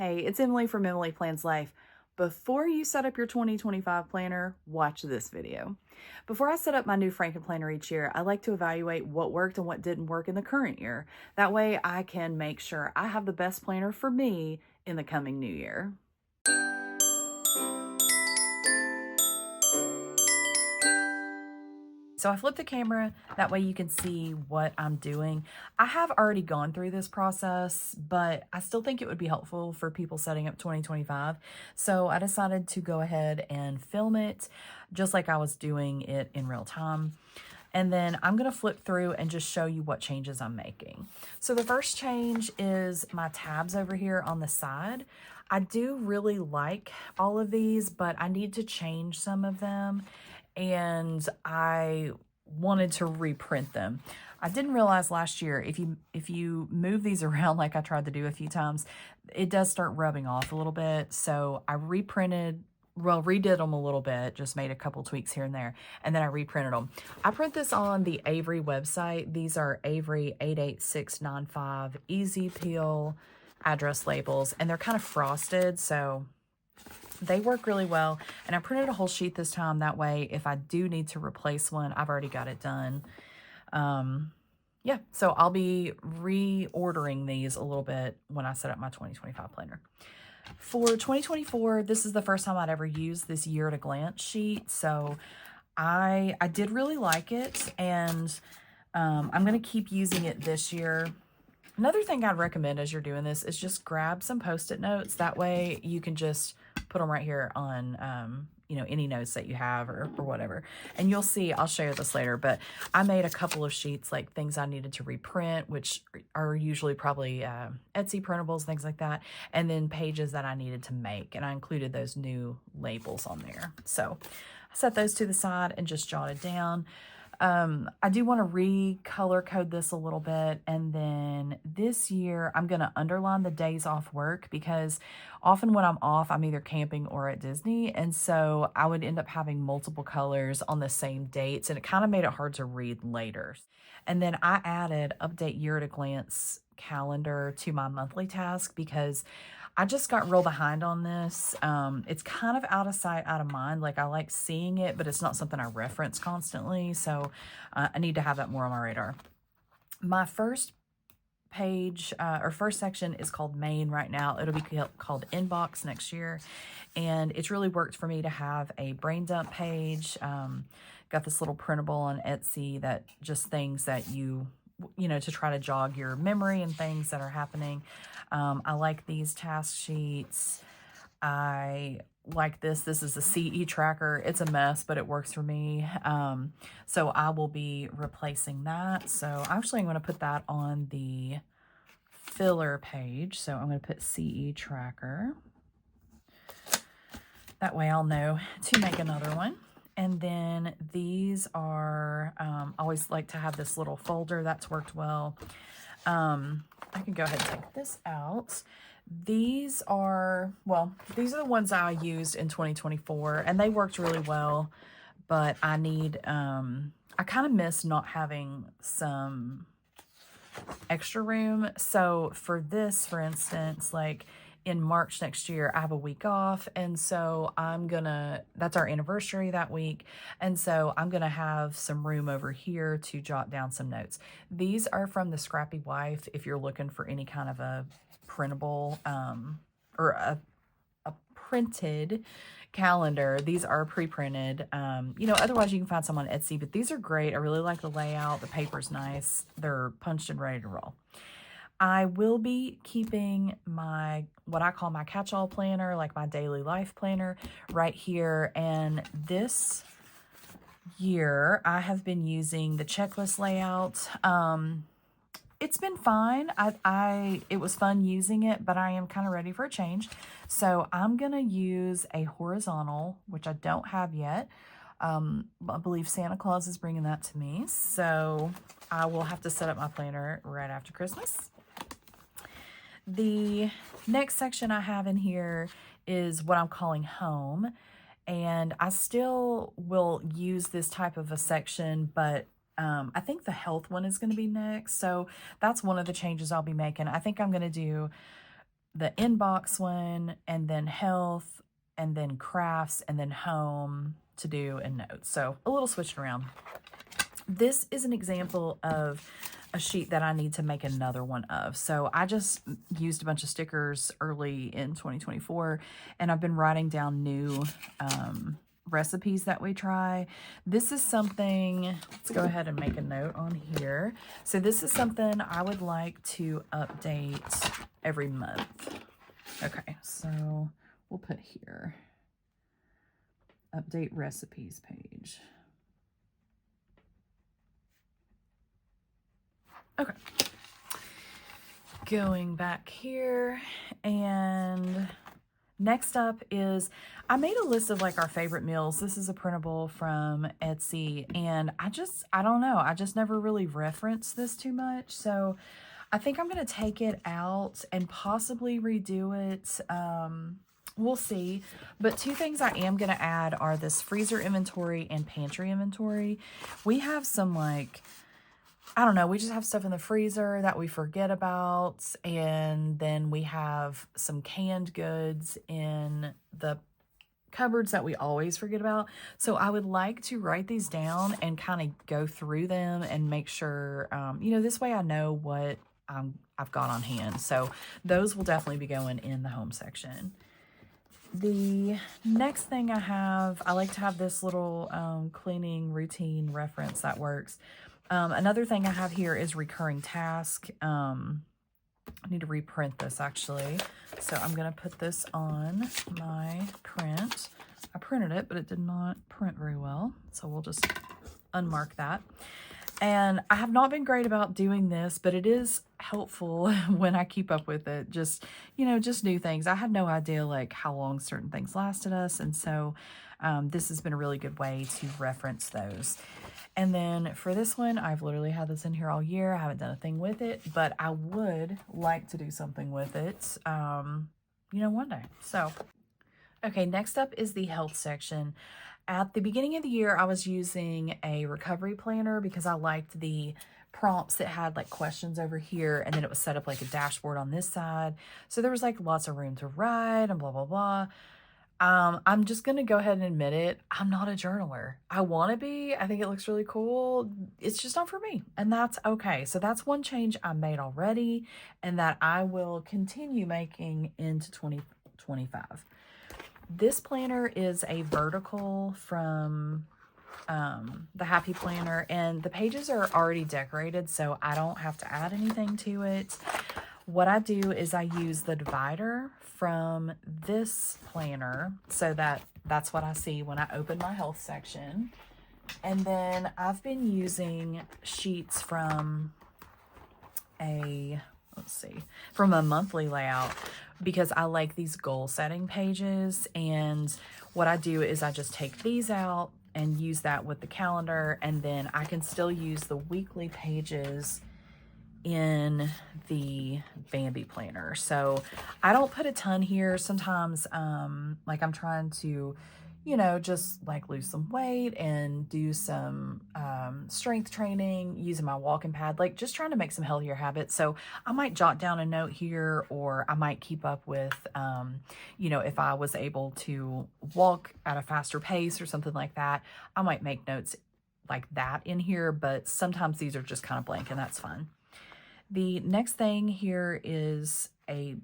Hey, it's Emily from Emily Plans Life. Before you set up your 2025 planner, watch this video. Before I set up my new frankenplanner each year, I like to evaluate what worked and what didn't work in the current year. That way I can make sure I have the best planner for me in the coming new year. So I flip the camera, that way you can see what I'm doing. I have already gone through this process, but I still think it would be helpful for people setting up 2025. So I decided to go ahead and film it just like I was doing it in real time. And then I'm going to flip through and just show you what changes I'm making. So the first change is my tabs over here on the side. I do really like all of these, but I need to change some of them. And I wanted to reprint them. I didn't realize last year, if you move these around like I tried to do a few times, it does start rubbing off a little bit. So I redid them a little bit, just made a couple tweaks here and there, and then I reprinted them. I print this on the Avery website. These are Avery 88695 Easy Peel address labels, and they're kind of frosted, so they work really well. And I printed a whole sheet this time. That way, if I do need to replace one, I've already got it done. Yeah, so I'll be reordering these a little bit when I set up my 2025 planner. For 2024, this is the first time I'd ever used this year at a glance sheet. So I did really like it, and I'm going to keep using it this year. Another thing I'd recommend as you're doing this is just grab some Post-it notes. That way you can just put them right here on, any notes that you have or whatever. And you'll see, I'll show you this later, but I made a couple of sheets, like things I needed to reprint, which are usually probably Etsy printables, things like that. And then pages that I needed to make. And I included those new labels on there. So I set those to the side and just jotted down. I do want to recolor code this a little bit, and then this year I'm going to underline the days off work, because often when I'm off, I'm either camping or at Disney, and so I would end up having multiple colors on the same dates, and it kind of made it hard to read later. And then I added update year at a glance calendar to my monthly task, because I just got real behind on this. It's kind of out of sight, out of mind. Like, I like seeing it, but it's not something I reference constantly. So I need to have that more on my radar. My first page or first section is called Main right now. It'll be called Inbox next year. And it's really worked for me to have a brain dump page. Got this little printable on Etsy that just things that to try to jog your memory and things that are happening. I like these task sheets. I like this. This is a CE tracker. It's a mess, but it works for me. So I will be replacing that. So actually I'm going to put that on the filler page. So I'm going to put CE tracker. That way I'll know to make another one. And then these are, I always like to have this little folder. That's worked well. I can go ahead and take this out. These are the ones I used in 2024, and they worked really well, but I need, I kind of miss not having some extra room. So for this, for instance, like in March next year, I have a week off. And so that's our anniversary that week. And so I'm going to have some room over here to jot down some notes. These are from the Scrappy Wife. If you're looking for any kind of a printable, or a printed calendar, these are pre-printed. Otherwise you can find some on Etsy, but these are great. I really like the layout. The paper's nice. They're punched and ready to roll. I will be keeping what I call my catch-all planner, like my daily life planner, right here. And this year I have been using the checklist layout. It's been fine. It was fun using it, but I am kind of ready for a change. So I'm going to use a horizontal, which I don't have yet. I believe Santa Claus is bringing that to me. So I will have to set up my planner right after Christmas. The next section I have in here is what I'm calling home. And I still will use this type of a section, but I think the health one is going to be next. So that's one of the changes I'll be making. I think I'm going to do the inbox one, and then health, and then crafts, and then home, to do, and notes. So a little switched around. This is an example of a sheet that I need to make another one of. So I just used a bunch of stickers early in 2024, and I've been writing down new recipes that we try. This is something, let's go ahead and make a note on here. So this is something I would like to update every month. Okay, so we'll put here, update recipes page. Okay, going back here, and next up is, I made a list of like our favorite meals. This is a printable from Etsy, and I don't know, I just never really referenced this too much. So I think I'm going to take it out and possibly redo it. We'll see. But two things I am going to add are this freezer inventory and pantry inventory. We have some like, I don't know, we just have stuff in the freezer that we forget about, and then we have some canned goods in the cupboards that we always forget about. So I would like to write these down and kind of go through them and make sure, you know, this way I know what I've got on hand. So those will definitely be going in the home section. The next thing I like to have this little cleaning routine reference that works. Another thing I have here is recurring task. I need to reprint this actually. So I'm going to put this on my print. I printed it, but it did not print very well. So we'll just unmark that. And I have not been great about doing this, but it is helpful when I keep up with it. Just, you know, just new things. I had no idea like how long certain things lasted us. And so this has been a really good way to reference those. And then for this one, I've literally had this in here all year. I haven't done a thing with it, but I would like to do something with it, you know, one day. So, okay, next up is the health section. At the beginning of the year, I was using a recovery planner because I liked the prompts that had like questions over here, and then it was set up like a dashboard on this side. So there was like lots of room to write and blah, blah, blah. I'm just going to go ahead and admit it. I'm not a journaler. I want to be. I think it looks really cool. It's just not for me, and that's okay. So that's one change I made already and that I will continue making into 2025. This planner is a vertical from the Happy Planner, and the pages are already decorated, so I don't have to add anything to it. What I do is I use the divider from this planner, so that's what I see when I open my health section. And then I've been using sheets from a monthly layout because I like these goal setting pages. And what I do is I just take these out and use that with the calendar, and then I can still use the weekly pages in the Bambi planner. So I don't put a ton here. Sometimes like I'm trying to, you know, just like lose some weight and do some strength training using my walking pad, like just trying to make some healthier habits. So I might jot down a note here, or I might keep up with, you know, if I was able to walk at a faster pace or something like that, I might make notes like that in here, but sometimes these are just kind of blank, and that's fine. The next thing here is a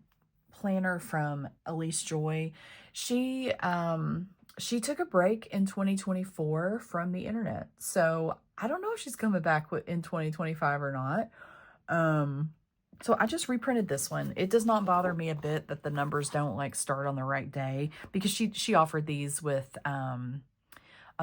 planner from Elise Joy. She took a break in 2024 from the internet. So I don't know if she's coming back in 2025 or not. So I just reprinted this one. It does not bother me a bit that the numbers don't like start on the right day, because she offered these with a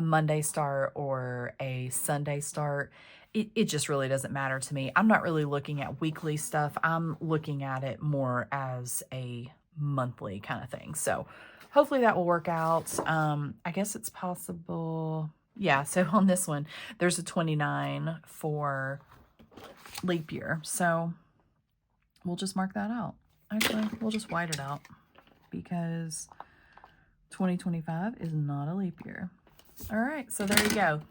Monday start or a Sunday start. It just really doesn't matter to me. I'm not really looking at weekly stuff. I'm looking at it more as a monthly kind of thing. So hopefully that will work out. I guess it's possible. Yeah, so on this one, there's a 29 for leap year. So we'll just mark that out. Actually, we'll just white it out because 2025 is not a leap year. All right, so there you go.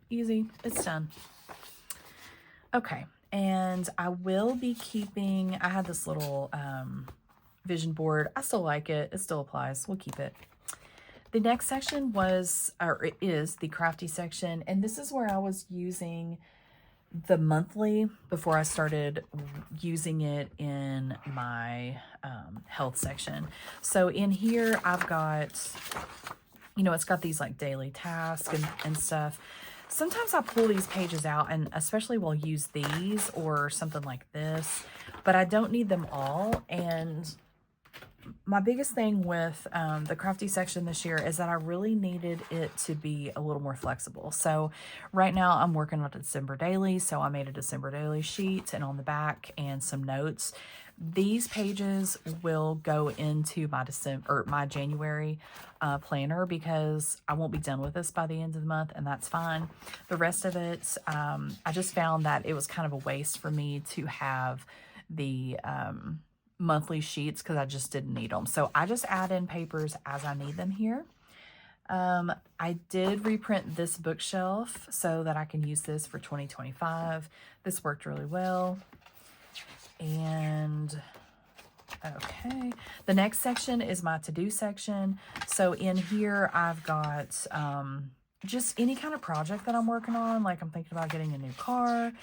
Easy, it's done. Okay, and I will be keeping, I had this little vision board. I still like it. It still applies. We'll keep it. The next section was, or it is, the crafty section. And this is where I was using the monthly before I started using it in my health section. So in here, I've got, you know, it's got these like daily tasks and stuff. Sometimes I pull these pages out, and especially we'll use these or something like this, but I don't need them all. And my biggest thing with the crafty section this year is that I really needed it to be a little more flexible. So right now I'm working on December daily. So I made a December daily sheet, and on the back and some notes. These pages will go into my my January planner, because I won't be done with this by the end of the month, and that's fine. The rest of it, I just found that it was kind of a waste for me to have the monthly sheets, because I just didn't need them. So I just add in papers as I need them here. I did reprint this bookshelf so that I can use this for 2025. This worked really well. And okay, the next section is my to-do section. So in here, I've got just any kind of project that I'm working on. Like I'm thinking about getting a new car.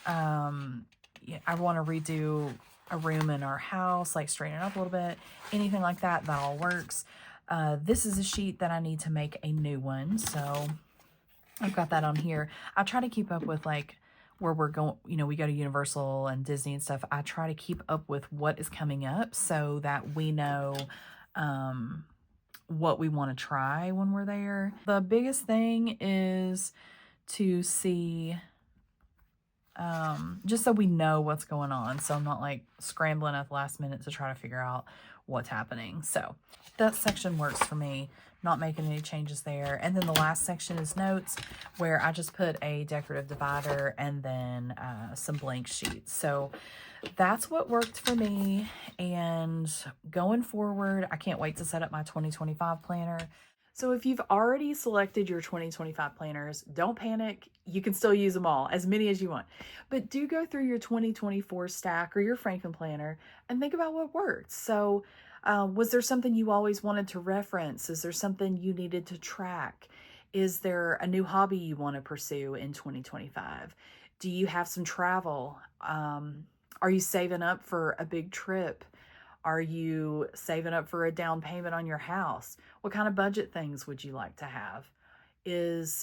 Yeah, I want to redo a room in our house, like straighten it up a little bit. Anything like that, that all works. This is a sheet that I need to make a new one. So I've got that on here. I try to keep up with like where we're going, you know, we go to Universal and Disney and stuff. I try to keep up with what is coming up so that we know what we want to try when we're there. The biggest thing is to see, just so we know what's going on. So I'm not like scrambling at the last minute to try to figure out what's happening. So that section works for me, not making any changes there. And then the last section is notes, where I just put a decorative divider and then some blank sheets. So that's what worked for me. And going forward, I can't wait to set up my 2025 planner. So if you've already selected your 2025 planners, don't panic. You can still use them all, as many as you want. But do go through your 2024 stack or your frankenplanner and think about what worked. So was there something you always wanted to reference? Is there something you needed to track? Is there a new hobby you want to pursue in 2025? Do you have some travel? Are you saving up for a big trip? Are you saving up for a down payment on your house? What kind of budget things would you like to have? Is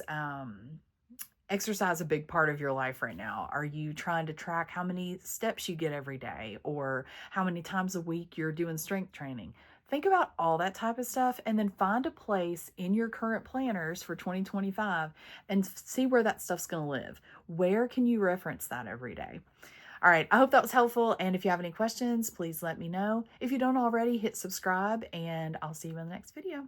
exercise a big part of your life right now? Are you trying to track how many steps you get every day, or how many times a week you're doing strength training? Think about all that type of stuff, and then find a place in your current planners for 2025 and see where that stuff's going to live. Where can you reference that every day? All right, I hope that was helpful. And if you have any questions, please let me know. If you don't already, hit subscribe, and I'll see you in the next video.